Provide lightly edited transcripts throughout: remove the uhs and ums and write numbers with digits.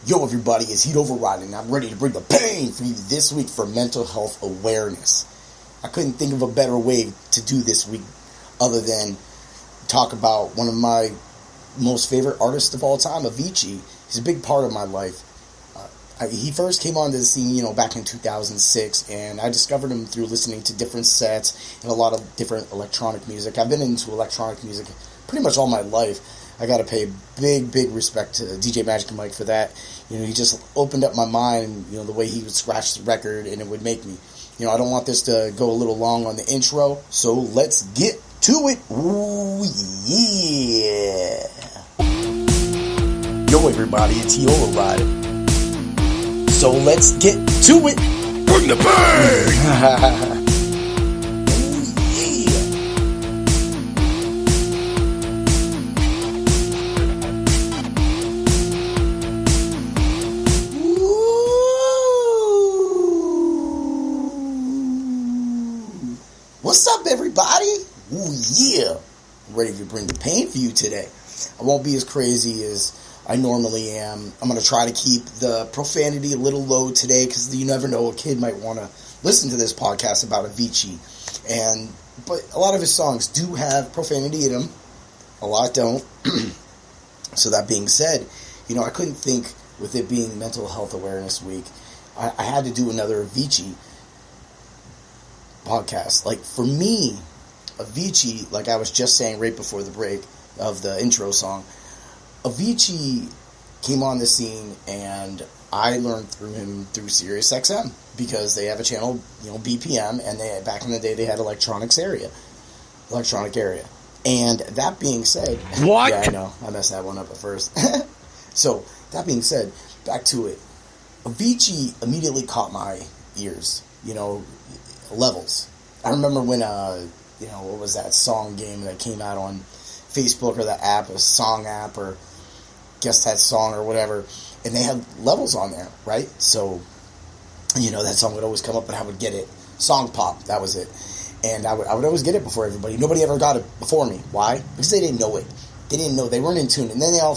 Yo everybody, it's Heat Override and I'm ready to bring the pain for you this week for mental health awareness. I couldn't think of a better way to do this week other than talk about one of my most favorite artists of all time, Avicii. He's a big part of my life. He first came onto the scene, back in 2006, and I discovered him through listening to different sets and a lot of different electronic music. I've been into electronic music pretty much all my life. I got to pay big respect to DJ Magic Mike for that. He just opened up my mind, the way he would scratch the record and it would make me. I don't want this to go a little long on the intro, so let's get to it. Ooh, yeah. Yo, everybody, it's Heat Override. So let's get to it. Bring the pain! What's up, everybody? Ooh, yeah. I'm ready to bring the pain for you today. I won't be as crazy as I normally am. I'm going to try to keep the profanity a little low today because you never know, a kid might want to listen to this podcast about Avicii. But a lot of his songs do have profanity in them. A lot don't. So that being said, I couldn't think, with it being Mental Health Awareness Week, I had to do another Avicii podcast. Like, for me, Avicii, like I was just saying right before the break of the intro song, Avicii came on the scene, and I learned through him through Sirius because they have a channel, BPM, and back in the day they had electronic area. And that being said, what? Yeah, I know, I messed that one up at first. So that being said, back to it. Avicii immediately caught my ears. Levels. I remember when what was that song game that came out on Facebook, or the app, a song app, or Guess That Song or whatever, and they had levels on there, right? So, that song would always come up and I would get it. Song pop, that was it. And I would always get it before everybody. Nobody ever got it before me. Why? Because they didn't know it. They didn't know. They weren't in tune. And then they all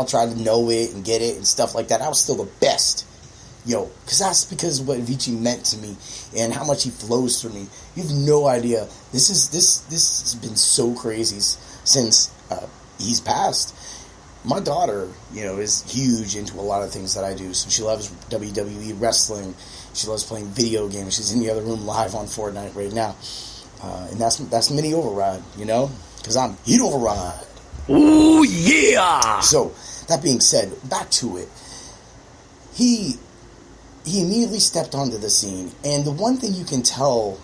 tried to know it and get it and stuff like that. I was still the best. Because that's because of what Avicii meant to me and how much he flows through me. You have no idea. This has been so crazy since he's passed. My daughter, is huge into a lot of things that I do. So she loves WWE wrestling. She loves playing video games. She's in the other room live on Fortnite right now. And that's Mini Override, because I'm Heat Override. Ooh, yeah! So, that being said, back to it. He immediately stepped onto the scene, and the one thing you can tell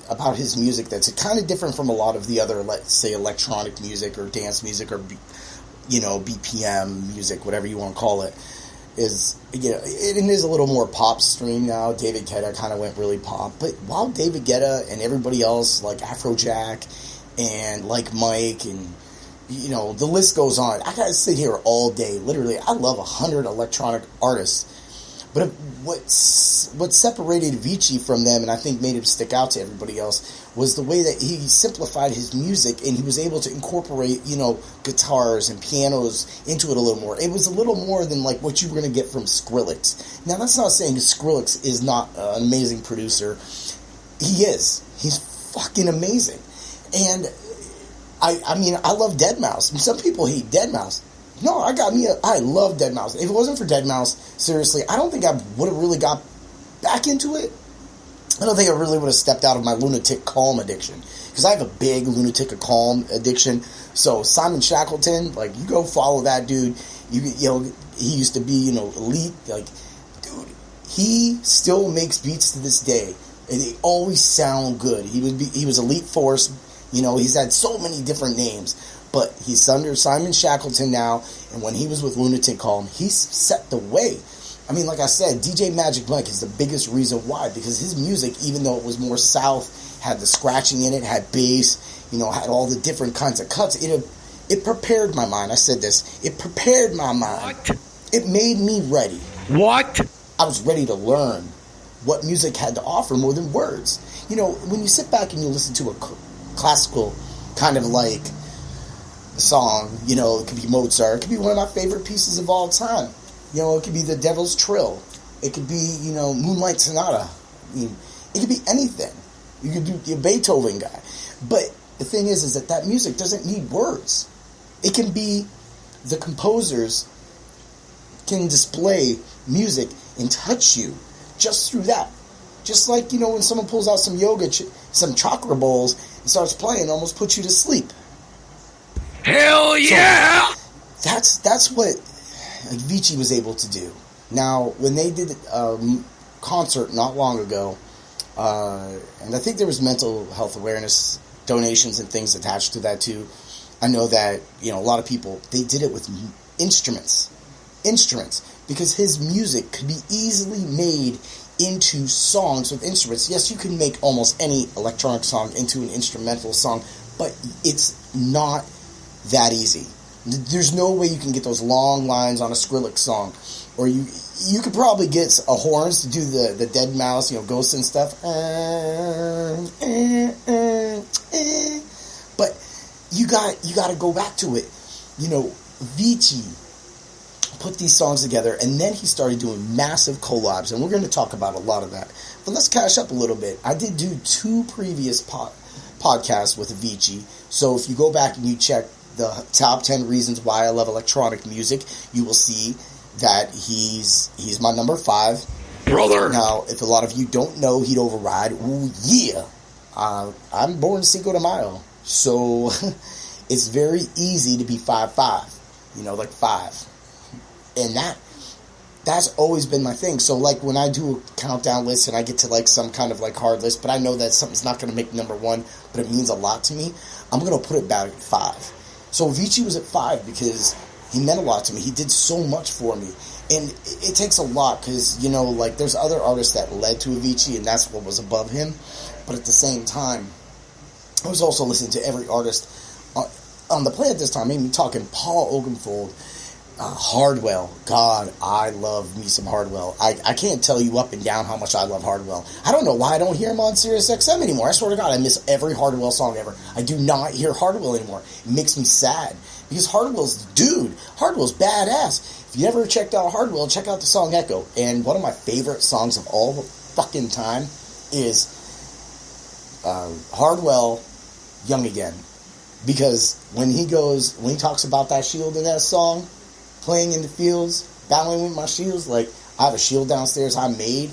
about his music that's kind of different from a lot of the other, let's say, electronic music or dance music or, BPM music, whatever you want to call it, is, it is a little more pop stream now. David Guetta kind of went really pop, but while David Guetta and everybody else, like Afrojack and like Mike and, the list goes on. I gotta sit here all day. Literally, I love 100 electronic artists. But what separated Avicii from them, and I think made him stick out to everybody else, was the way that he simplified his music, and he was able to incorporate, guitars and pianos into it a little more. It was a little more than like what you were going to get from Skrillex. Now, that's not saying Skrillex is not an amazing producer. He is. He's fucking amazing. And I love Deadmau5. Some people hate Deadmau5. No, I love Deadmau5. If it wasn't for Deadmau5, seriously, I don't think I would have really got back into it. I don't think I really would have stepped out of my lunatic calm addiction. Because I have a big lunatic calm addiction. So Simon Shackleton, like, you go follow that dude. He used to be, elite. Like, dude, he still makes beats to this day. And they always sound good. He was Elite Force. He's had so many different names. But he's under Simon Shackleton now, and when he was with Lunatic Calm, he set the way. I mean, like I said, DJ Magic Mike is the biggest reason why, because his music, even though it was more south, had the scratching in it, had bass, had all the different kinds of cuts. It prepared my mind. I said this. It prepared my mind. What? It made me ready. What? I was ready to learn what music had to offer more than words. When you sit back and you listen to a classical kind of like song, it could be Mozart, it could be one of my favorite pieces of all time. You know, it could be the Devil's Trill. It could be, you know, Moonlight Sonata. I mean, it could be anything. You could do a Beethoven guy. But the thing is that music doesn't need words. It can be, the composers can display music and touch you just through that. Just like, you know, when someone pulls out some some chakra bowls and starts playing, it almost puts you to sleep. Hell yeah! So that's what Avicii was able to do. Now, when they did a concert not long ago, and I think there was mental health awareness donations and things attached to that too. I know that, you know, a lot of people, they did it with instruments, because his music could be easily made into songs with instruments. Yes, you can make almost any electronic song into an instrumental song, but it's not that easy. There's no way you can get those long lines on a Skrillex song, or you could probably get a horns to do the dead mouse, you know, ghosts and stuff. But you got to go back to it. You know, Avicii put these songs together, and then he started doing massive collabs, and we're going to talk about a lot of that. But let's cash up a little bit. I did do 2 previous podcasts with Avicii, so if you go back and you check the top 10 reasons why I love electronic music, you will see that he's my number 5. Brother! Now, if a lot of you don't know, he'd override. Ooh, yeah! I'm born Cinco de Mayo, so it's very easy to be 5'5", you know, like 5. And that's always been my thing. So, like, when I do a countdown list and I get to, like, some kind of, like, hard list, but I know that something's not going to make number 1, but it means a lot to me, I'm going to put it back at 5. So Avicii was at 5 because he meant a lot to me. He did so much for me. And it takes a lot because, you know, like, there's other artists that led to Avicii, and that's what was above him. But at the same time, I was also listening to every artist on the planet this time. I mean, talking Paul Oakenfold, Hardwell. God, I love me some Hardwell. I can't tell you up and down how much I love Hardwell. I don't know why I don't hear him on Sirius XM anymore. I swear to God, I miss every Hardwell song ever. I do not hear Hardwell anymore. It makes me sad. Because Hardwell's the dude. Hardwell's badass. If you never checked out Hardwell, check out the song Echo. And one of my favorite songs of all the fucking time is Hardwell, Young Again. Because when he talks about that shield in that song, playing in the fields, battling with my shields, like, I have a shield downstairs I made,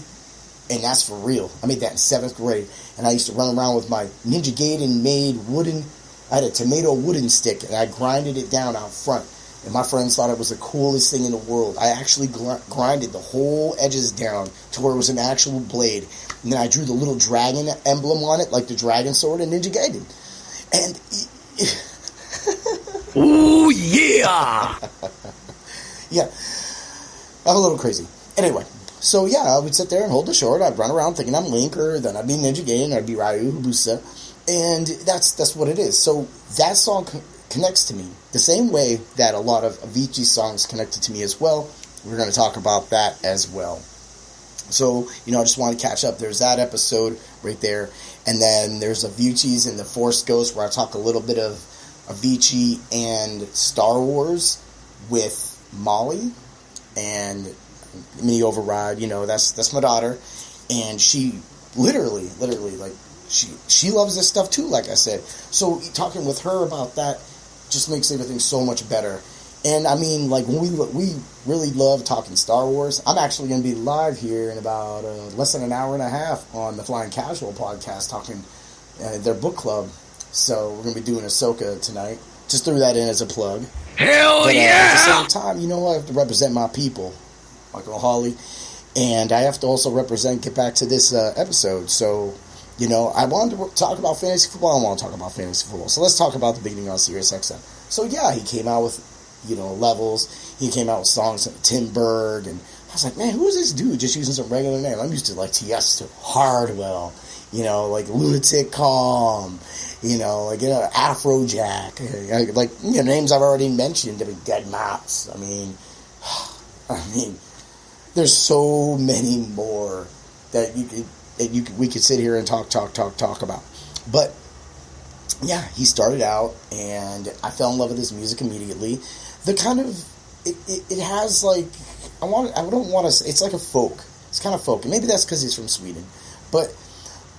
and that's for real. I made that in 7th grade, and I used to run around with my Ninja Gaiden made wooden, I had a tomato wooden stick, and I grinded it down out front, and my friends thought it was the coolest thing in the world. I actually grinded the whole edges down to where it was an actual blade, and then I drew the little dragon emblem on it, like the dragon sword in Ninja Gaiden. And Ooh, yeah! Yeah, I'm a little crazy. Anyway, so yeah, I would sit there and hold the sword. I'd run around thinking I'm Link, or then I'd be Ninja Gaiden, or I'd be Ryu Hayabusa, and that's what it is. So that song connects to me the same way that a lot of Avicii songs connected to me as well. We're going to talk about that as well. So, you know, I just want to catch up. There's that episode right there, and then there's Avicii's and the Force Ghost, where I talk a little bit of Avicii and Star Wars with Molly and Mini Override. You know, that's my daughter, and she literally like she loves this stuff too, like I said. So talking with her about that just makes everything so much better. And I mean, like, when we really love talking Star Wars. I'm actually going to be live here in about less than an hour and a half on the Flying Casual podcast talking their book club. So we're going to be doing Ahsoka tonight. Just threw that in as a plug. Hell yeah! At the same time, you know, I have to represent my people, Michael Hawley, and I have to also get back to this episode. So, you know, I wanted to talk about fantasy football. I want to talk about fantasy football. So let's talk about the beginning on Sirius XM. So yeah, he came out with, you know, levels. He came out with songs like Tim Berg, and I was like, man, who is this dude just using some regular name? I'm used to like Tiesto, Hardwell, you know, like Lunatic Calm, you know, like, you know, Afrojack, like, you know, names I've already mentioned. I mean, Dead Mouse. I mean, there's so many more that we could sit here and talk about. But yeah, he started out, and I fell in love with his music immediately. The kind of it has like don't want to say, it's like a folk. It's kind of folk, and maybe that's because he's from Sweden, but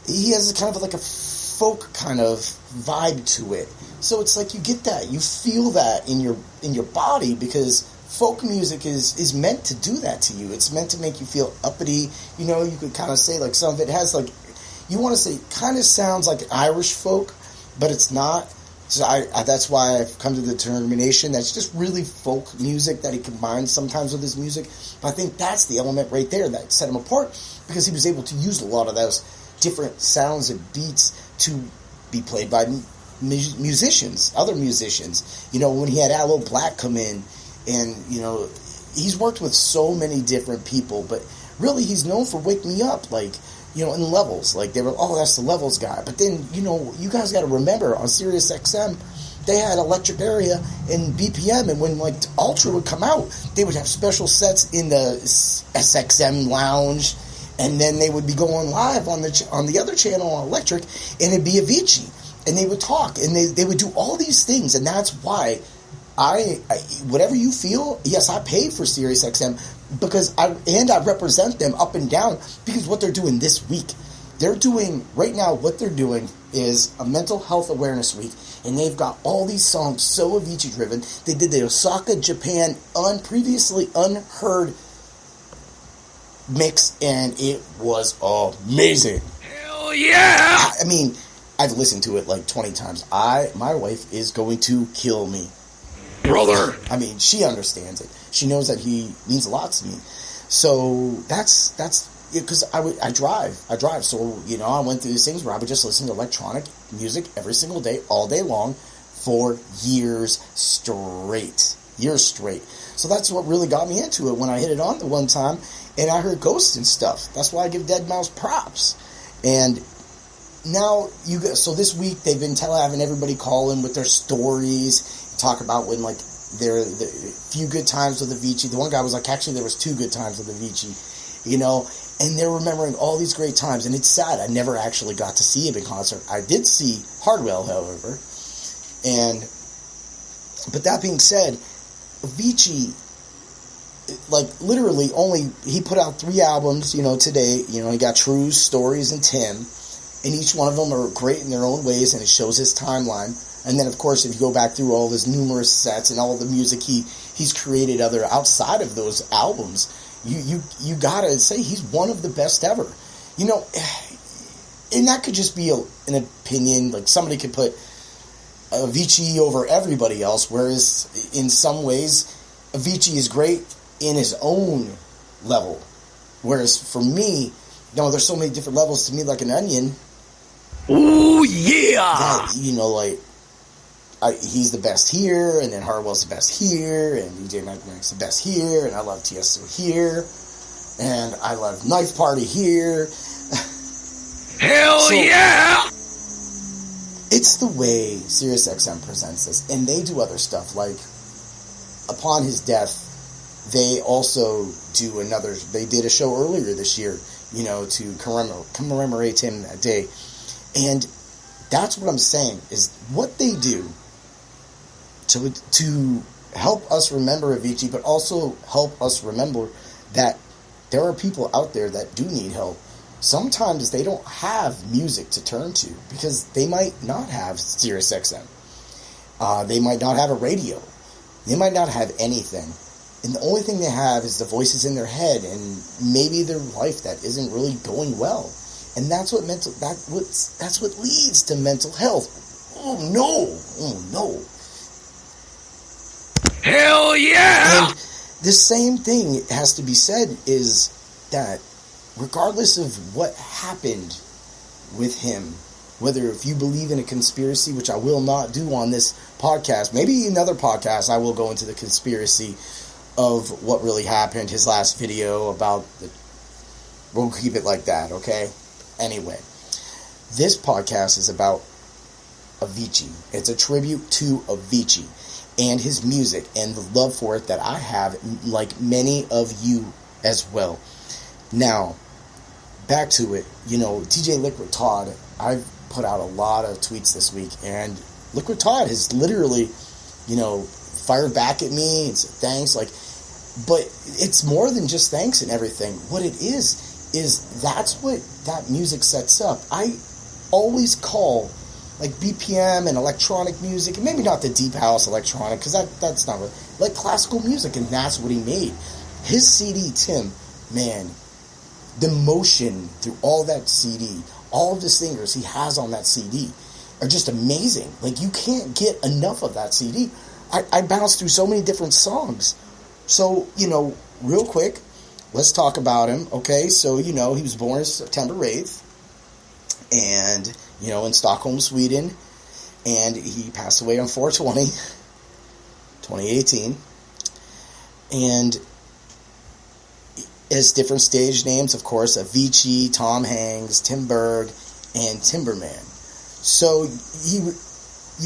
he has kind of like a folk kind of vibe to it. So it's like you get that, you feel that in your body, because folk music is meant to do that to you. It's meant to make you feel uppity. You know, you could kind of say like some of it has like, you want to say kind of sounds like Irish folk, but it's not. So that's why I've come to the determination that's just really folk music that he combines sometimes with his music. But I think that's the element right there that set him apart, because he was able to use a lot of those different sounds and beats to be played by musicians, other musicians. You know, when he had Aloe Black come in, and, you know, he's worked with so many different people, but really he's known for Wake Me Up, like, you know, in Levels. Like, they were, oh, that's the Levels guy. But then, you know, you guys got to remember, on Sirius XM, they had Electric Area and BPM, and when, like, Ultra would come out, they would have special sets in the SXM lounge, and then they would be going live on the other channel on Electric, and it'd be Avicii, and they would talk, and they would do all these things, and that's why I whatever you feel, yes, I pay for Sirius XM, because I represent them up and down, because what they're doing this week, right now, what they're doing is a mental health awareness week, and they've got all these songs so Avicii driven. They did the Osaka, Japan, previously unheard mix, and it was amazing. Hell yeah! I mean, I've listened to it like 20 times. My wife is going to kill me. Brother! I mean, she understands it. She knows that he means a lot to me. So that's because I drive. So, you know, I went through these things where I would just listen to electronic music every single day, all day long, for years straight. So that's what really got me into it when I hit it on the one time, and I heard Ghost and stuff. That's why I give Deadmau5 props. And now, so this week they've been having everybody call in with their stories, talk about when, like, the few good times with Avicii. The one guy was like, actually, there was 2 good times with Avicii, you know, and they're remembering all these great times. And it's sad, I never actually got to see him in concert. I did see Hardwell, however, but that being said, Avicii, like, literally he put out 3 albums, you know, today. You know, he got True, Stories, and Tim, and each one of them are great in their own ways, and it shows his timeline. And then, of course, if you go back through all his numerous sets and all the music he's created outside of those albums, you gotta say he's one of the best ever. You know, and that could just be an opinion. Like, somebody could put Avicii over everybody else, whereas in some ways, Avicii is great in his own level. Whereas for me, there's so many different levels to me, like an onion. Ooh, yeah! That, you know, like, he's the best here, and then Harwell's the best here, and DJ Magic's the best here, and I love Tiesto here, and I love Knife Party here. Hell yeah! It's the way Sirius XM presents this, and they do other stuff, like, upon his death, they also they did a show earlier this year, you know, to commemorate him that day, and that's what I'm saying, is what they do to help us remember Avicii, but also help us remember that there are people out there that do need help. Sometimes they don't have music to turn to, because they might not have Sirius XM. They might not have a radio. They might not have anything. And the only thing they have is the voices in their head, and maybe their life that isn't really going well. And that's what leads to mental health. Oh no. Hell yeah! And the same thing has to be said, is that regardless of what happened with him, whether if you believe in a conspiracy, which I will not do on this podcast, maybe another podcast I will go into the conspiracy of what really happened, his last video we'll keep it like that, okay? Anyway, this podcast is about Avicii. It's a tribute to Avicii and his music and the love for it that I have, like many of you as well. Now, back to it. You know, DJ Liquid Todd, I've put out a lot of tweets this week, and Liquid Todd has literally, you know, fired back at me and said thanks. Like, But it's more than just thanks and everything. What it is that's what that music sets up. I always call like BPM and electronic music, and maybe not the deep house electronic, because that's not really, like classical music, and that's what he made. His CD, Tim, man, the motion through all that CD, all of the singers he has on that CD are just amazing. Like, you can't get enough of that CD. I bounced through so many different songs. So, real quick, let's talk about him, okay? So, he was born September 8th, and, in Stockholm, Sweden, and he passed away on 4/20, 2018, and his different stage names, of course, Avicii, Tom Hanks, Tim Berg, and Timberman. So,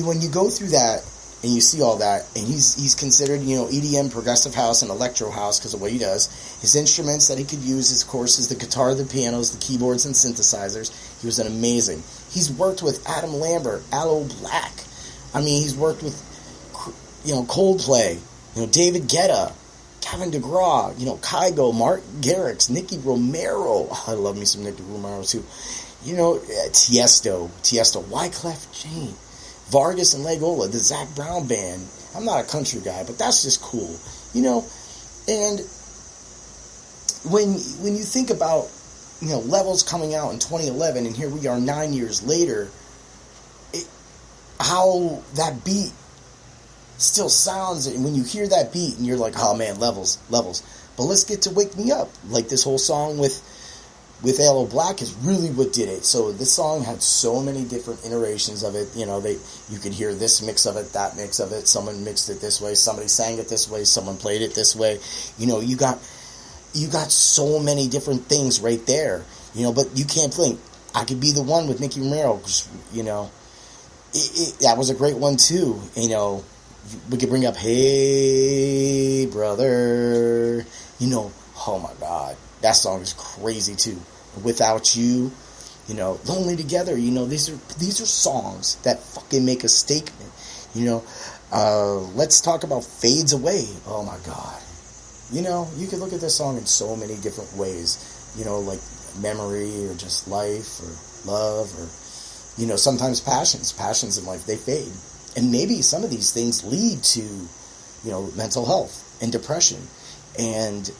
when you go through that, and you see all that, and he's considered, EDM, progressive house, and electro house because of what he does. His instruments that he could use, of course, is the guitar, the pianos, the keyboards, and synthesizers. He was an amazing. He's worked with Adam Lambert, Aloe Black. I mean, he's worked with, Coldplay, David Guetta, Kevin DeGraw, Kygo, Mark Garrix, Nicky Romero. Oh, I love me some Nicky Romero too. Tiesto, Wyclef Jean, Vargas and Legola, the Zac Brown Band. I'm not a country guy, but that's just cool, And when you think about, Levels coming out in 2011, and here we are 9 years later, how that beat still sounds, and when you hear that beat, and you're like, oh man, Levels. But let's get to Wake Me Up. Like this whole song with Aloe Black is really what did it. So this song had so many different iterations of it. You could hear this mix of it, that mix of it. Someone mixed it this way. Somebody sang it this way. Someone played it this way. You got so many different things right there. But you can't think. I Could Be the One with Nicky Romero. That was a great one too. We could bring up Hey Brother. Oh my God, that song is crazy too. Without You, Lonely Together, these are songs that fucking make a statement. Let's talk about Fades Away. Oh my God. You could look at this song in so many different ways, like memory or just life or love or, sometimes passions in life, they fade. And maybe some of these things lead to, mental health and depression. And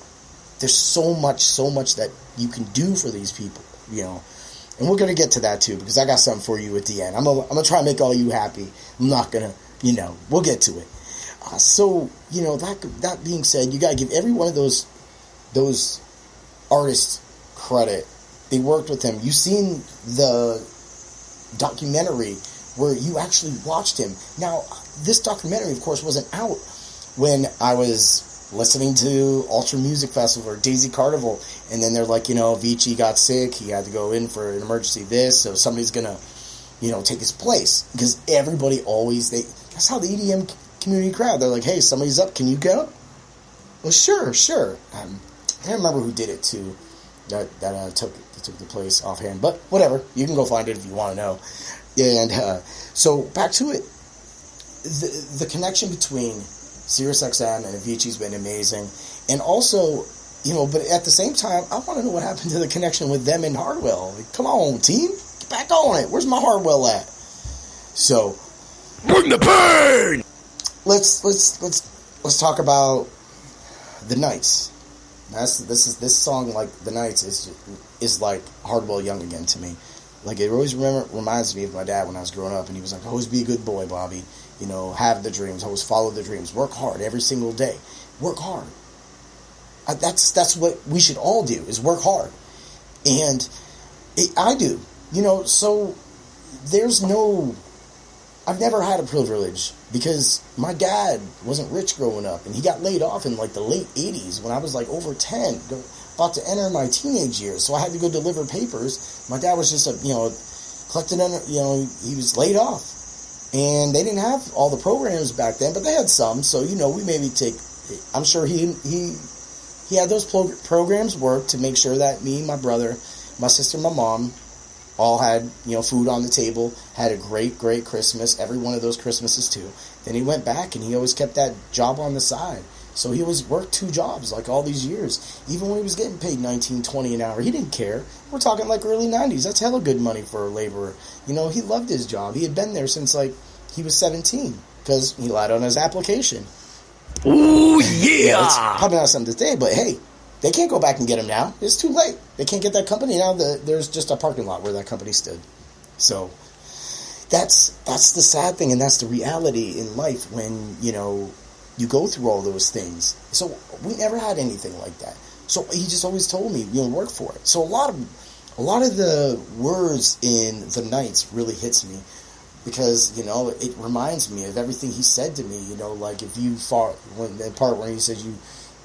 there's so much that you can do for these people, And we're going to get to that too, because I got something for you at the end. I'm gonna try and make all you happy. I'm not going to, we'll get to it. That being said, you got to give every one of those artists credit. They worked with him. You've seen the documentary where you actually watched him. Now, this documentary, of course, wasn't out when I was listening to Ultra Music Festival or Daisy Carnival, and then they're like, Avicii got sick, he had to go in for an emergency so somebody's gonna, take his place. Because everybody that's how the EDM community crowd, they're like, hey, somebody's up, can you go? Well, sure. I can't remember who did it too, that took the place offhand, but whatever, you can go find it if you want to know. And so back to it, the connection between Sirius XM and Avicii's been amazing. And also, but at the same time, I want to know what happened to the connection with them in Hardwell. Like, come on, team. Get back on it. Where's my Hardwell at? So, Bring the pain! Let's talk about The Nights. This song, like The Nights, is like Hardwell Young again to me. Like, it always reminds me of my dad when I was growing up, and he was like, always be a good boy, Bobby. Have the dreams, always follow the dreams, work hard every single day. Work hard. That's what we should all do, is work hard. And I do. So I've never had a privilege because my dad wasn't rich growing up, and he got laid off in like the late 80s when I was like over 10, about to enter my teenage years. So I had to go deliver papers. My dad was just collecting, he was laid off. And they didn't have all the programs back then, but they had some. So, we maybe I'm sure he had those programs work to make sure that me, my brother, my sister, my mom, all had, food on the table, had a great, great Christmas, every one of those Christmases too. Then he went back and he always kept that job on the side. So he always worked 2 jobs, like, all these years. Even when he was getting paid $19, $20 an hour, he didn't care. We're talking, like, early 90s. That's hella good money for a laborer. You know, he loved his job. He had been there since, like, he was 17, because he lied on his application. Ooh, yeah! It's probably not something to say, but hey, they can't go back and get him now. It's too late. They can't get that company now. There's just a parking lot where that company stood. So that's the sad thing, and that's the reality in life when, you know, you go through all those things. So we never had anything like that. So he just always told me, you know, work for it. So a lot of the words in The Nights really hits me, because, you know, it reminds me of everything he said to me. You know, like, if you fought, when the part where he said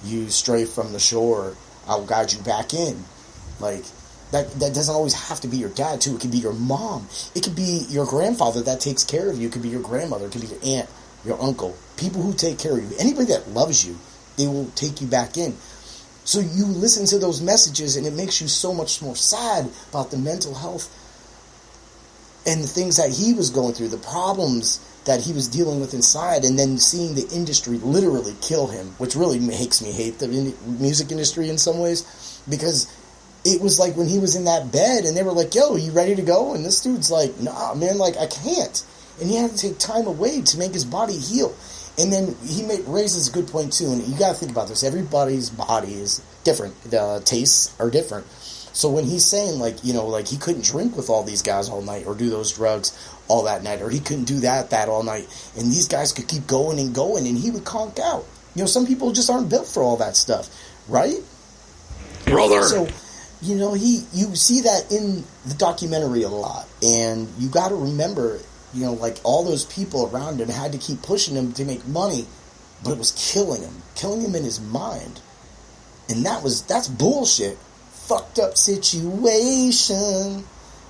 you stray from the shore, I'll guide you back in. Like, that doesn't always have to be your dad, too. It could be your mom. It could be your grandfather that takes care of you. It could be your grandmother. It could be your aunt, your uncle. People who take care of you. Anybody that loves you, they will take you back in. So you listen to those messages, and it makes you so much more sad about the mental health and the things that he was going through, the problems that he was dealing with inside, and then seeing the industry literally kill him, which really makes me hate the music industry in some ways, because it was like when he was in that bed, and they were like, yo, you ready to go? And this dude's like, nah, man, like, I can't. And he had to take time away to make his body heal. And then he raises a good point, too, and you got to think about this. Everybody's body is different. The tastes are different. So when he's saying, like, you know, like, he couldn't drink with all these guys all night or do those drugs all that night, or he couldn't do that all night, and these guys could keep going, and he would conk out. You know, some people just aren't built for all that stuff, right? Brother! So, you know, you see that in the documentary a lot, and you got to remember, you know, like, all those people around him had to keep pushing him to make money, but it was killing him in his mind. And that's bullshit. Fucked up situation.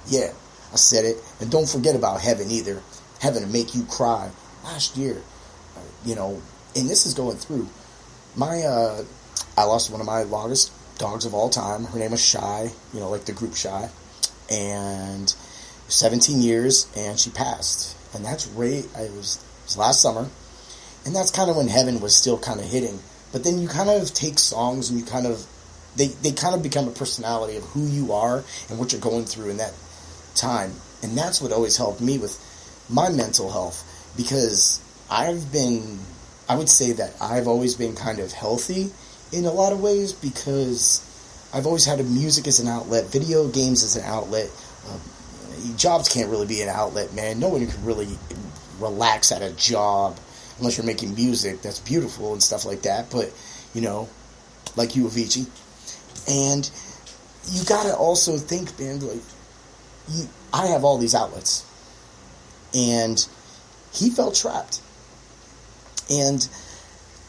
Yeah, I said it. And don't forget about heaven either. Heaven to make you cry. Last year, you know, and this is going through. I lost one of my longest dogs of all time. Her name was Shy, you know, like the group Shy. And 17 years, and she passed. And that's it was last summer. And that's kind of when heaven was still kind of hitting. But then you kind of take songs, and you kind of They kind of become a personality of who you are and what you're going through in that time. And that's what always helped me with my mental health, because I would say that I've always been kind of healthy in a lot of ways, because I've always had music as an outlet, video games as an outlet. Jobs can't really be an outlet, man. No one can really relax at a job unless you're making music. That's beautiful and stuff like that. But, you know, like you, Avicii. And you gotta also think, man, like, I have all these outlets. And he felt trapped. And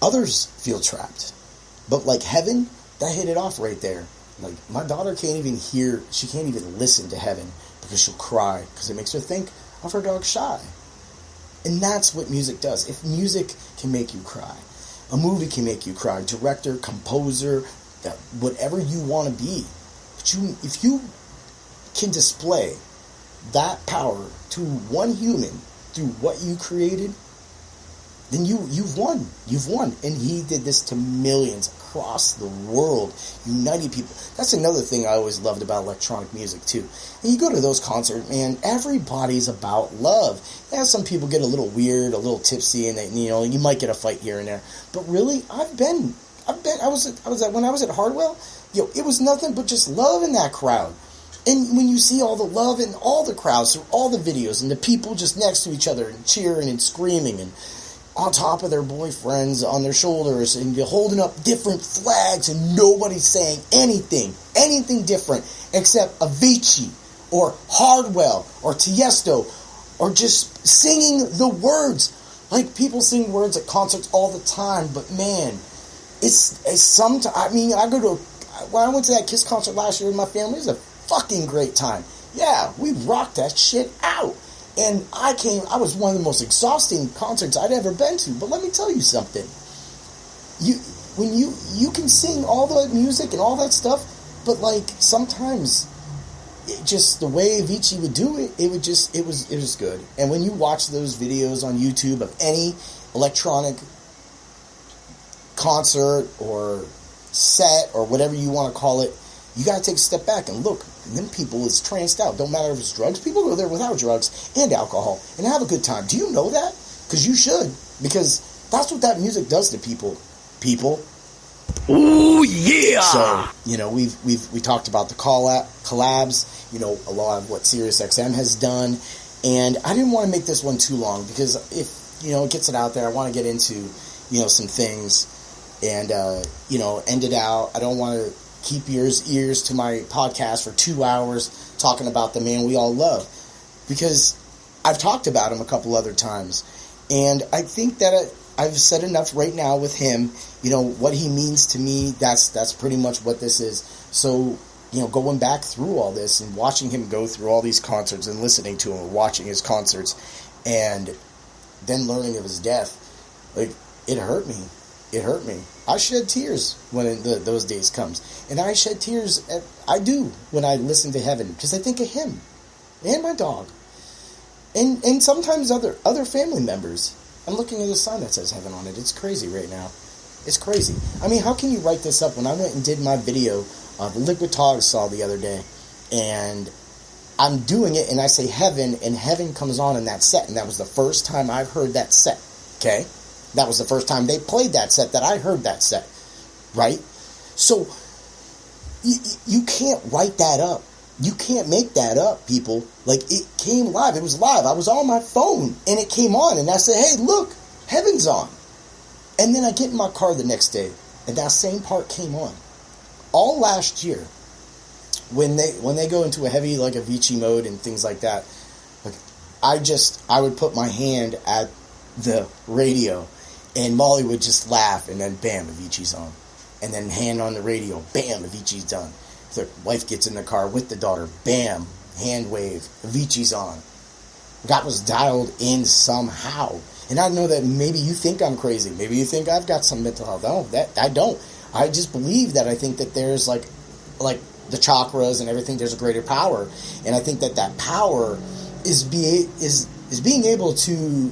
others feel trapped. But, like, heaven, that hit it off right there. Like, my daughter can't even listen to heaven, because she'll cry, because it makes her think of her dog Shy. And that's what music does. If music can make you cry, a movie can make you cry, director, composer, whatever you want to be, but if you can display that power to one human through what you created, then you've won. And he did this to millions across the world, uniting people. That's another thing I always loved about electronic music too. And you go to those concerts, man, everybody's about love. Yeah, some people get a little weird, a little tipsy, and you know, you might get a fight here and there. But really, I was at Hardwell, yo, it was nothing but just love in that crowd. And when you see all the love in all the crowds, through all the videos, and the people just next to each other and cheering and screaming and on top of their boyfriends on their shoulders, and you're holding up different flags, and nobody's saying anything different except Avicii or Hardwell or Tiesto, or just singing the words. Like, people sing words at concerts all the time, but man, it's sometimes, I mean, when I went to that Kiss concert last year with my family, it was a fucking great time. Yeah, we rocked that shit out. And I was one of the most exhausting concerts I'd ever been to. But let me tell you something. When you can sing all the music and all that stuff, but like sometimes just the way Avicii would do it, it was good. And when you watch those videos on YouTube of any electronic concert or set or whatever you want to call it, you got to take a step back and look. Them people is tranced out. Don't matter if it's drugs. People go there without drugs and alcohol and have a good time. Do you know that? Because you should. Because that's what that music does to people. Ooh, yeah! So, we talked about the collabs, a lot of what Sirius XM has done. And I didn't want to make this one too long because if, it gets it out there, I want to get into, some things and, end it out. I don't want to keep your ears to my podcast for 2 hours talking about the man we all love, because I've talked about him a couple other times, and I think that I've said enough right now with him. What he means to me, that's pretty much what this is. So, going back through all this and watching him go through all these concerts and listening to him, watching his concerts, and then learning of his death, it hurt me. It hurt me. I shed tears when those days comes. And I shed tears, I do, when I listen to Heaven, because I think of him and my dog. And sometimes other family members. I'm looking at a sign that says Heaven on it. It's crazy right now. It's crazy. I mean, how can you write this up? When I went and did my video of the Liquid Tog saw the other day, and I'm doing it, and I say Heaven, and Heaven comes on in that set, and that was the first time I've heard that set, okay? That was the first time they played that set that I heard that set, right? So, you can't write that up. You can't make that up, people. It came live. It was live. I was on my phone, and it came on, and I said, hey, look, Heaven's on. And then I get in my car the next day, and that same part came on. All last year, when they go into a heavy, Avicii mode and things like that, I would put my hand at the radio, and Molly would just laugh, and then bam, Avicii's on. And then hand on the radio, bam, Avicii's done. The wife gets in the car with the daughter, bam, hand wave, Avicii's on. That was dialed in somehow. And I know that maybe you think I'm crazy. Maybe you think I've got some mental health. No, I don't. I just believe that I think that there's like the chakras and everything, there's a greater power. And I think that power is being able to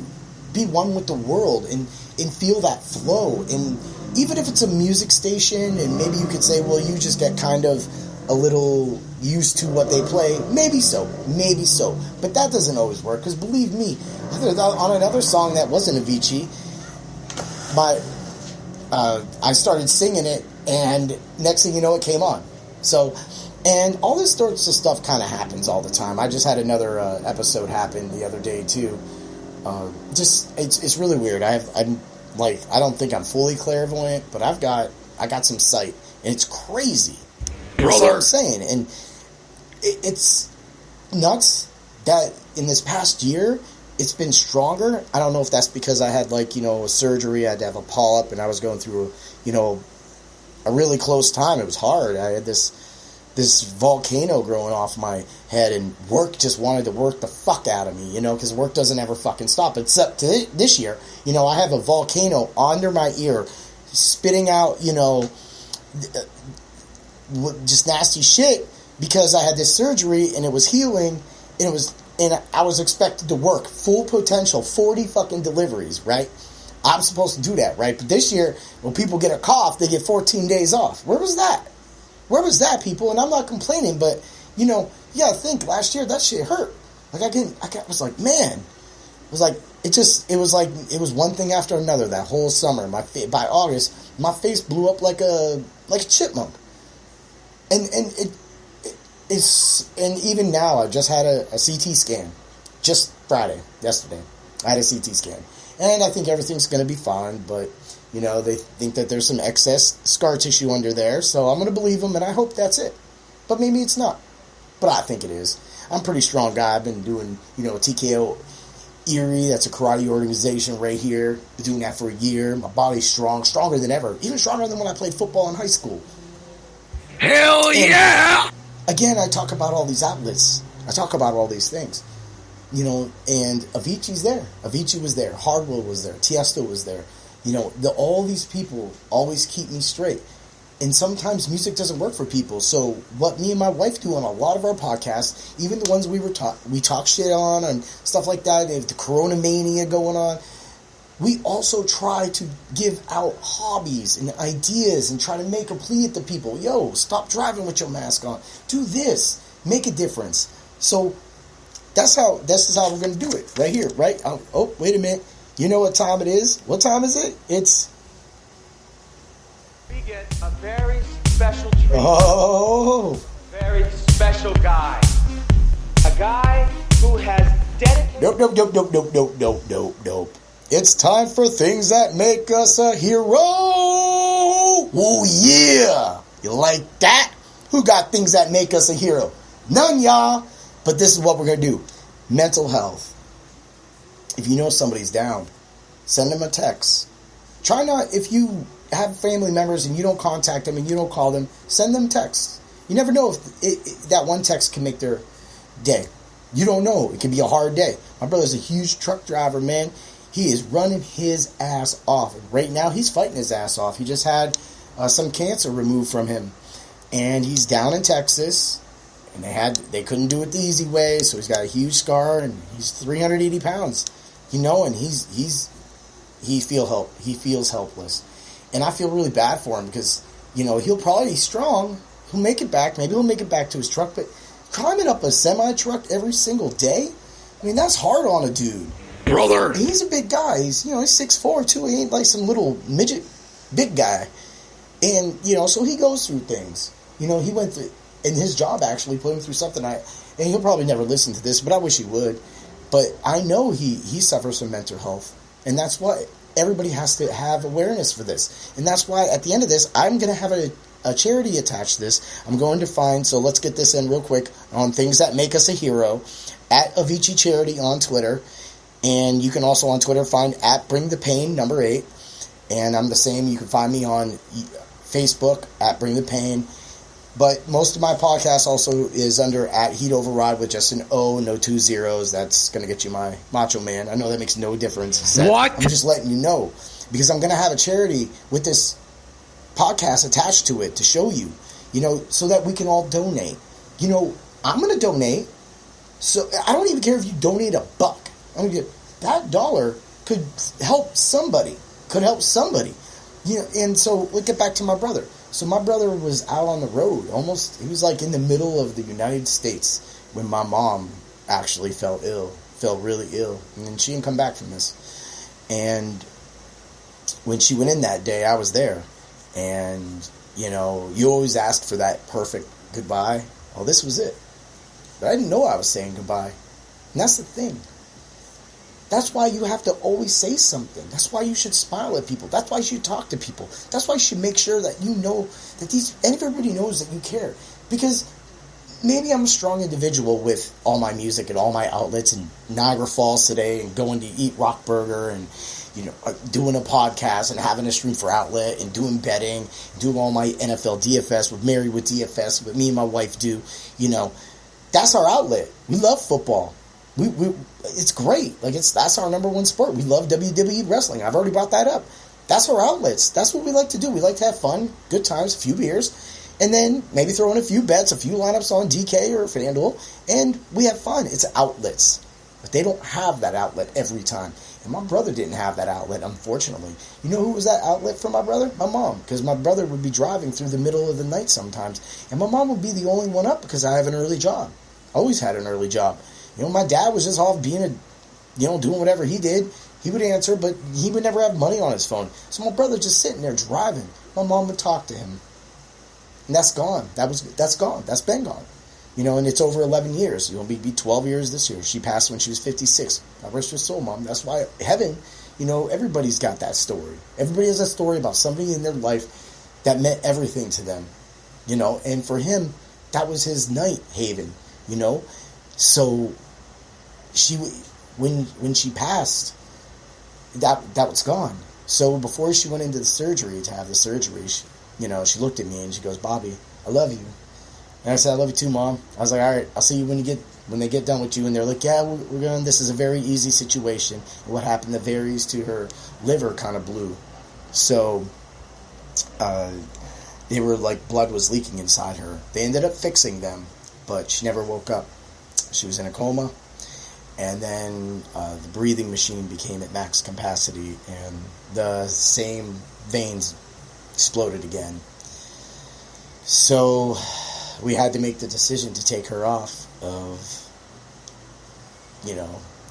be one with the world and feel that flow. And even if it's a music station, and maybe you could say, well, you just get kind of a little used to what they play. Maybe so. But that doesn't always work, because believe me, on another song that wasn't Avicii, I started singing it, and next thing you know, it came on. So, and all this sorts of stuff kind of happens all the time. I just had another episode happen the other day too. It's really weird. I don't think I'm fully clairvoyant, but I got some sight, and it's crazy. Brother. That's what I'm saying. And it's nuts that in this past year, it's been stronger. I don't know if that's because I had a surgery. I had to have a polyp, and I was going through a really close time. It was hard. I had this volcano growing off my head, and work just wanted to work the fuck out of me, because work doesn't ever fucking stop. Except to this year, I have a volcano under my ear, spitting out, just nasty shit, because I had this surgery and it was healing, and I was expected to work full potential, 40 fucking deliveries, right? I'm supposed to do that, right? But this year, when people get a cough, they get 14 days off. Where was that, people? And I'm not complaining, but, I think last year that shit hurt. I was like, man, it was one thing after another that whole summer. By August, my face blew up like a chipmunk. And even now, I just had a CT scan. Just yesterday, I had a CT scan. And I think everything's going to be fine, but, they think that there's some excess scar tissue under there, so I'm going to believe them, and I hope that's it. But maybe it's not. But I think it is. I'm a pretty strong guy. I've been doing, TKO Erie, that's a karate organization right here. Been doing that for a year. My body's stronger than ever. Even stronger than when I played football in high school. Hell yeah! Again, I talk about all these outlets. I talk about all these things. And Avicii's there. Avicii was there. Hardwell was there. Tiesto was there. All these people always keep me straight. And sometimes music doesn't work for people. So what me and my wife do on a lot of our podcasts, even the ones we talk shit on and stuff like that, the Corona mania going on, we also try to give out hobbies and ideas and try to make a plea to people. Yo, stop driving with your mask on. Do this. Make a difference. So this is how we're going to do it. Right here, right? Oh, wait a minute. You know what time it is? What time is it? It's... We get a very special treat. Oh. A very special guy. A guy who has dedicated... Nope. It's time for things that make us a hero. Oh, yeah. You like that? Who got things that make us a hero? None, y'all. But this is what we're going to do. Mental health. If you know somebody's down, send them a text. Try not, if you have family members and you don't contact them and you don't call them, send them texts. You never know if that one text can make their day. You don't know. It can be a hard day. My brother's a huge truck driver, man. He is running his ass off. Right now, he's fighting his ass off. He just had some cancer removed from him. And he's down in Texas. And they couldn't do it the easy way. So he's got a huge scar. And he's 380 pounds. You know, and he feels helpless. And I feel really bad for him because, you know, he'll probably be strong. He'll make it back. Maybe he'll make it back to his truck. But climbing up a semi-truck every single day, I mean, that's hard on a dude. Brother. He's a big guy. He's 6'4", too. He ain't like some little midget, big guy. And, you know, so he goes through things. You know, he went through, and his job actually put him through something. And he'll probably never listen to this, but I wish he would. But I know he suffers from mental health. And that's why everybody has to have awareness for this. And that's why at the end of this, I'm going to have a charity attached to this. I'm going to find, so let's get this in real quick, on things that make us a hero, at Avicii Charity on Twitter. And you can also on Twitter find at Bring the Pain, number 8. And I'm the same. You can find me on Facebook at Bring the Pain. But most of my podcast also is under at Heat Override with just an O, no 2 zeros. That's going to get you my Macho Man. I know that makes no difference. What? I'm just letting you know. Because I'm going to have a charity with this podcast attached to it to show you. You know, so that we can all donate. You know, I'm going to donate. So I don't even care if you donate $1. I'm gonna get that dollar could help somebody. You know, and so we'll get back to my brother. So my brother was out on the road. He was like in the middle of the United States when my mom actually fell really ill. And then she didn't come back from this. And when she went in that day, I was there. And, you know, you always ask for that perfect goodbye. Well, this was it. But I didn't know I was saying goodbye. And that's the thing. That's why you have to always say something. That's why you should smile at people. That's why you should talk to people. That's why you should make sure that you know that everybody knows that you care. Because maybe I'm a strong individual with all my music and all my outlets and Niagara Falls today and going to eat Rock Burger and, you know, doing a podcast and having a stream for outlet and doing betting, doing all my NFL DFS with Married with DFS, what me and my wife do. You know, that's our outlet. We love football. It's great. Like that's our number one sport. We love WWE wrestling. I've already brought that up. That's our outlets. That's what we like to do. We like to have fun, good times, a few beers, and then maybe throw in a few bets, a few lineups on DK or FanDuel, and we have fun. It's outlets. But they don't have that outlet every time. And my brother didn't have that outlet, unfortunately. You know who was that outlet for my brother? My mom. Because my brother would be driving through the middle of the night sometimes. And my mom would be the only one up because I have an early job. Always had an early job. You know, my dad was just off doing whatever he did. He would answer, but he would never have money on his phone. So my brother just sitting there driving. My mom would talk to him. And that's gone. That's gone. That's been gone. You know, and it's over 11 years. It'll be 12 years this year. She passed when she was 56. God rest her soul, Mom. That's why heaven, you know, everybody's got that story. Everybody has a story about somebody in their life that meant everything to them. You know, and for him, that was his night haven, you know. So when she passed, that was gone. So before she went into the surgery to have the surgery, she looked at me and she goes, "Bobby, I love you." And I said, "I love you too, Mom." I was like, "All right, I'll see you when they get done with you." And they're like, "Yeah, we're going. This is a very easy situation." And what happened? The varies to her liver kind of blew, so they were like blood was leaking inside her. They ended up fixing them, but she never woke up. She was in a coma. And then the breathing machine became at max capacity, and the same veins exploded again. So we had to make the decision to take her off of,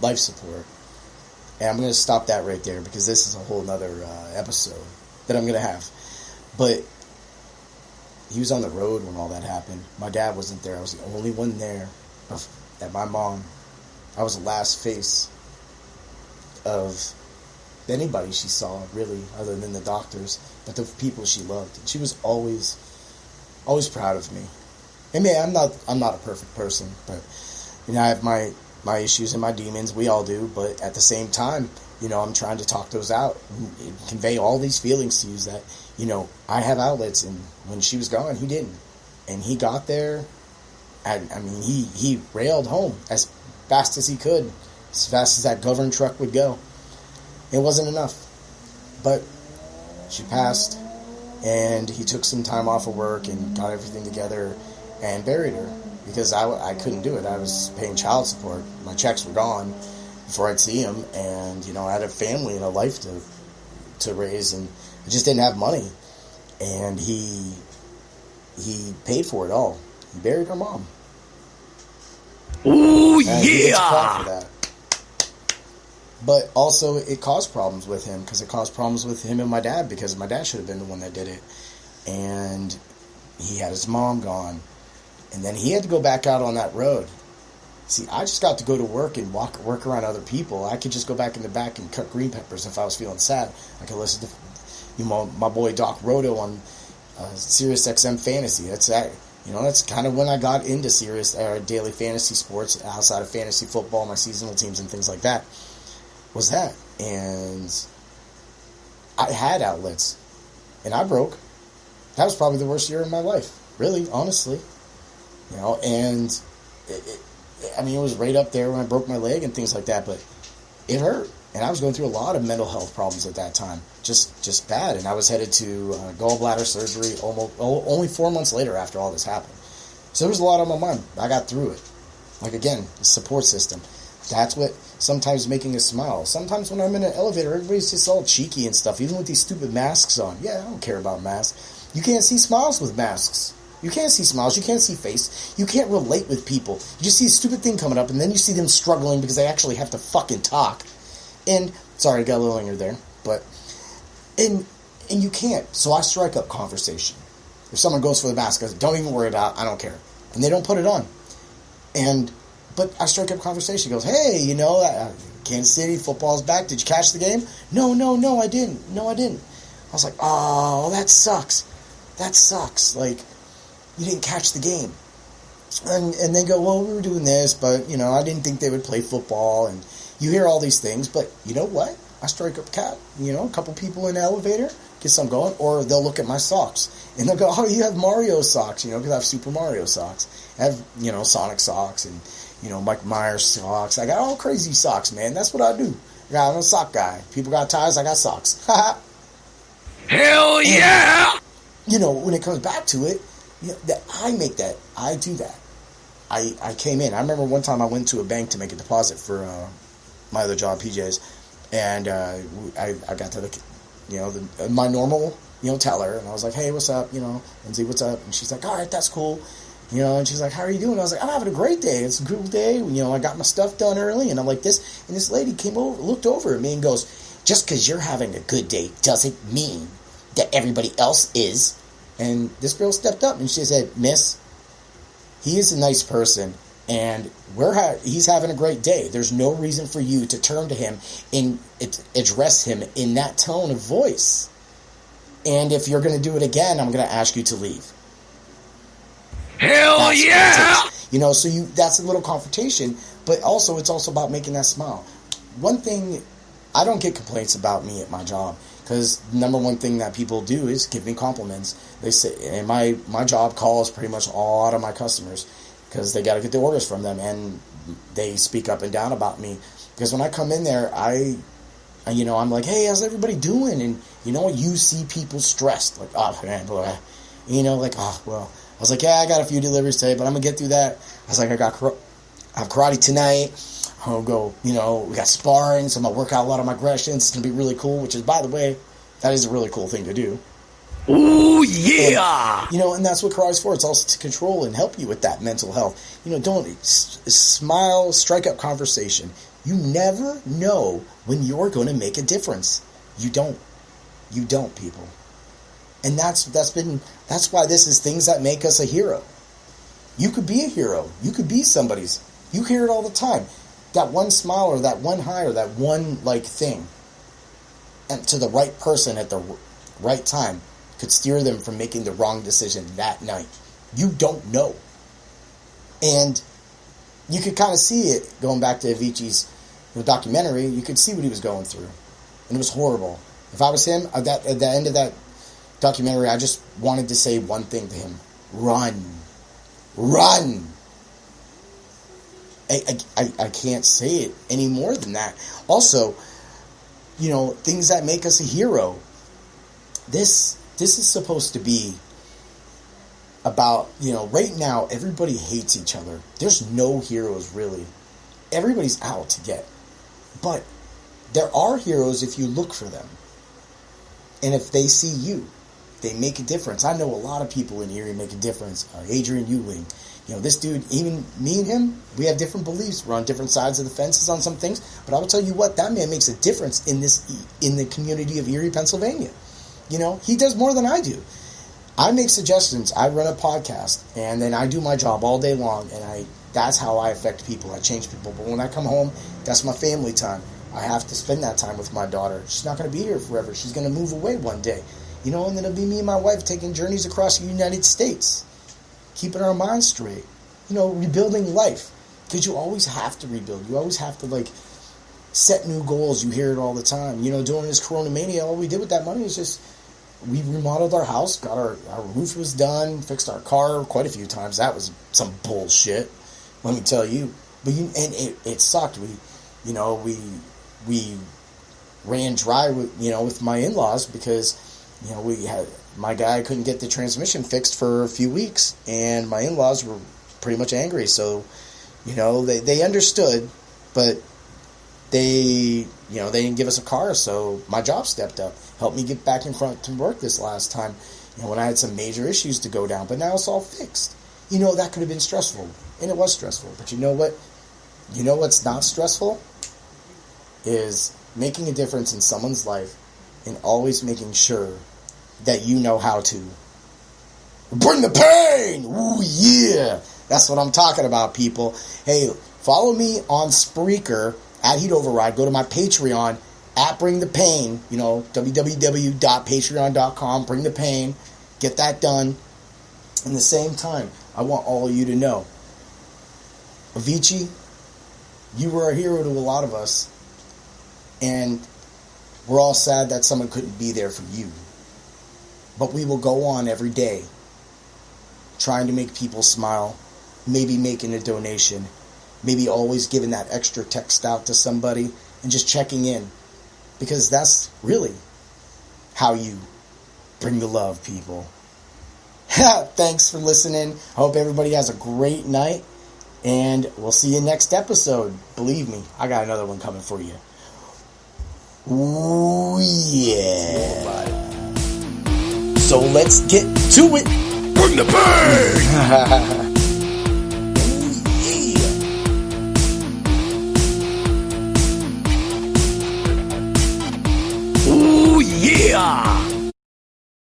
life support. And I'm going to stop that right there because this is a whole nother episode that I'm going to have. But he was on the road when all that happened. My dad wasn't there. I was the only one there. At my mom, I was the last face of anybody she saw, really, other than the doctors, but the people she loved. And she was always proud of me. I mean, I'm not a perfect person, but I have my issues and my demons. We all do, but at the same time, I'm trying to talk those out and convey all these feelings to you that, I have outlets, and when she was gone, he didn't. And he got there, and he railed home as fast as he could, as fast as that government truck would go. It wasn't enough. But she passed, and he took some time off of work and got everything together and buried her, because I couldn't do it. I was paying child support. My checks were gone before I'd see him, and I had a family and a life to raise, and I just didn't have money. And he paid for it all. He buried her mom. Oh, and he gets credit for yeah! that. But also, it caused problems with him, because it caused problems with him and my dad, because my dad should have been the one that did it. And he had his mom gone. And then he had to go back out on that road. See, I just got to go to work and work around other people. I could just go back in the back and cut green peppers if I was feeling sad. I could listen to my boy Doc Roto on Sirius XM Fantasy. That's kind of when I got into Sirius daily fantasy sports outside of fantasy football, my seasonal teams and things like that. Was that. And I had outlets. And I broke. That was probably the worst year of my life. Really, honestly. And it was right up there when I broke my leg and things like that, but it hurt. And I was going through a lot of mental health problems at that time. Just bad. And I was headed to gallbladder surgery only 4 months later after all this happened. So there was a lot on my mind. I got through it. Like, again, the support system. That's what sometimes making us smile. Sometimes when I'm in an elevator, everybody's just all cheeky and stuff, even with these stupid masks on. Yeah, I don't care about masks. You can't see smiles with masks. You can't see smiles. You can't see face. You can't relate with people. You just see a stupid thing coming up, and then you see them struggling because they actually have to fucking talk. And, sorry, I got a little anger there. But, and you can't. So I strike up conversation. If someone goes for the mask, I say, don't even worry about it. I don't care. And they don't put it on. But I strike up conversation. He goes, hey, Kansas City, football's back. Did you catch the game? No, I didn't. No, I didn't. I was like, oh, that sucks. That sucks. Like, you didn't catch the game. And they go, well, we were doing this, but, I didn't think they would play football. And you hear all these things, but you know what? I strike up a couple people in the elevator, get some going, or they'll look at my socks. And they'll go, oh, you have Mario socks, because I have Super Mario socks. I have, Sonic socks and, Mike Myers socks. I got all crazy socks, man. That's what I do. I'm a sock guy. People got ties, I got socks. Hell yeah! And, when it comes back to it, that I make that. I do that. I came in. I remember one time I went to a bank to make a deposit for my other job, PJ's, and I got to my normal teller, and I was like, hey, what's up? Lindsay, what's up? And she's like, all right, that's cool. And she's like, how are you doing? I was like, I'm having a great day. It's a cool day. I got my stuff done early, and I'm like this. And this lady came over, looked over at me, and goes, just because you're having a good day doesn't mean that everybody else is. And this girl stepped up, and she said, miss, he is a nice person, and he's having a great day. There's no reason for you to turn to him and address him in that tone of voice. And if you're going to do it again, I'm going to ask you to leave. Hell yeah! So that's a little confrontation, but also it's also about making that smile. One thing, I don't get complaints about me at my job, because the number one thing that people do is give me compliments. They say, and my job calls pretty much all out of my customers, because they got to get the orders from them, and they speak up and down about me. Because when I come in there, I'm like, hey, how's everybody doing? And you see people stressed, like, oh man, boy, like, oh well. I was like, yeah, I got a few deliveries today, but I'm gonna get through that. I was like, I have karate tonight. I'll go, we got sparring, so I'm going to work out a lot of my aggressions. It's going to be really cool, which is, by the way, that is a really cool thing to do. Ooh, yeah! And that's what karate's for. It's also to control and help you with that mental health. Don't smile, strike up conversation. You never know when you're going to make a difference. You don't. You don't, people. And that's why this is things that make us a hero. You could be a hero. You could be somebody's. You hear it all the time. That one smile or that one hi or that one thing, and to the right person at the right time, could steer them from making the wrong decision that night. You don't know. And you could kind of see it going back to Avicii's documentary. You could see what he was going through. And it was horrible. If I was him, at the end of that documentary, I just wanted to say one thing to him. Run. Run. I can't say it any more than that. Also, things that make us a hero. This is supposed to be about, right now, everybody hates each other. There's no heroes, really. Everybody's out to get. But there are heroes if you look for them. And if they see you, they make a difference. I know a lot of people in Erie make a difference. Adrian Ewing. This dude, even me and him, we have different beliefs. We're on different sides of the fences on some things. But I will tell you what, that man makes a difference in the community of Erie, Pennsylvania. He does more than I do. I make suggestions. I run a podcast, and then I do my job all day long, and that's how I affect people. I change people. But when I come home, that's my family time. I have to spend that time with my daughter. She's not going to be here forever. She's going to move away one day. And then it'll be me and my wife taking journeys across the United States, keeping our minds straight, rebuilding life. Because you always have to rebuild. You always have to, set new goals. You hear it all the time. During this Corona Mania, all we did with that money is just, we remodeled our house, got our roof was done, fixed our car quite a few times. That was some bullshit, let me tell you. But it sucked. We ran dry with my in-laws because my guy couldn't get the transmission fixed for a few weeks, and my in-laws were pretty much angry. So they understood, but they didn't give us a car, so my job stepped up, helped me get back in front to work this last time, when I had some major issues to go down. But now it's all fixed. That could have been stressful, and it was stressful. But you know what? What's not stressful is making a difference in someone's life and always making sure that you know how to bring the pain. Ooh, yeah. That's what I'm talking about, people. Hey, follow me on Spreaker at Heat Override. Go to my Patreon at Bring the Pain. www.patreon.com. Bring the Pain. Get that done. In the same time, I want all of you to know, Avicii, you were a hero to a lot of us. And we're all sad that someone couldn't be there for you. But we will go on every day trying to make people smile, maybe making a donation, maybe always giving that extra text out to somebody and just checking in. Because that's really how you bring the love, people. Thanks for listening. I hope everybody has a great night. And we'll see you next episode. Believe me, I got another one coming for you. Ooh, yeah. So let's get to it. Bring the pain!